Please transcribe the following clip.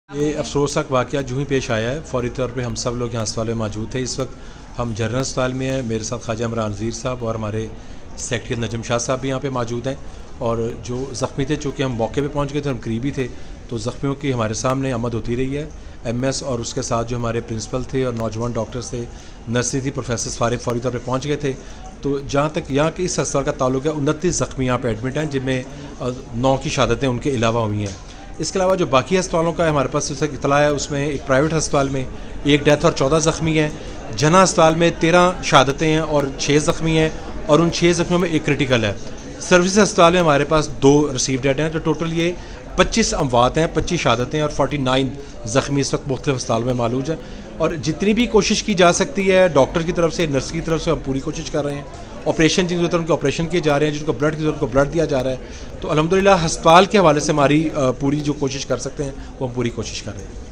ये अफसोसनाक वाक़या जो ही पेश आया है, फ़ौरी तौर पे हम सब लोग यहाँ अस्पताल में मौजूद थे। इस वक्त हम जनरल अस्पताल में हैं। मेरे साथ ख्वाजा इमरान नज़ीर साहब और हमारे सेक्रेटरी नजम शाह साहब भी यहाँ पे मौजूद हैं। और जो ज़ख्मी थे, चूँकि हम मौके पे पहुँच गए थे, हम करीबी थे, तो ज़ख्मियों की हमारे सामने आमद होती रही है। MS और उसके साथ जो हमारे प्रिंसिपल थे और नौजवान डॉक्टर्स थे, नर्सरी थी, प्रोफेसर सारे फ़ौरी तौर पर पहुँच गए थे। तो जहाँ तक यहाँ के इस अस्पताल का ताल्लुक है, 29 ज़ख्मी यहाँ पे एडमिट हैं, जिनमें 9 की शहादतें उनके अलावा हुई हैं। इसके अलावा जो बाकी अस्पतालों का हमारे पास जैसे इतला है, उसमें एक प्राइवेट अस्पताल में 1 डेथ और 14 ज़ख्मी हैं। जना अस्पताल में 13 शहादतें हैं और 6 ज़ख्मी हैं, और उन 6 ज़ख्मियों में 1 क्रिटिकल है। सर्विस अस्पताल में हमारे पास 2 रिसीव डेड हैं, तो टोटल ये 25 अमवात हैं, 25 शहादतें और 49 ज़ख्मी इस वक्त मुख्तलिफ अस्पताल में मालूम है। और जितनी भी कोशिश की जा सकती है डॉक्टर की तरफ से, नर्स की तरफ से, हम पूरी कोशिश कर रहे हैं। ऑपरेशन की जरूरत है उनको ऑपरेशन किए जा रहे हैं, जिनको ब्लड की जरूरत उनको ब्लड दिया जा रहा है। तो अल्हम्दुलिल्लाह अस्पताल के हवाले से हमारी पूरी जो कोशिश कर सकते हैं वो हम पूरी कोशिश कर रहे हैं।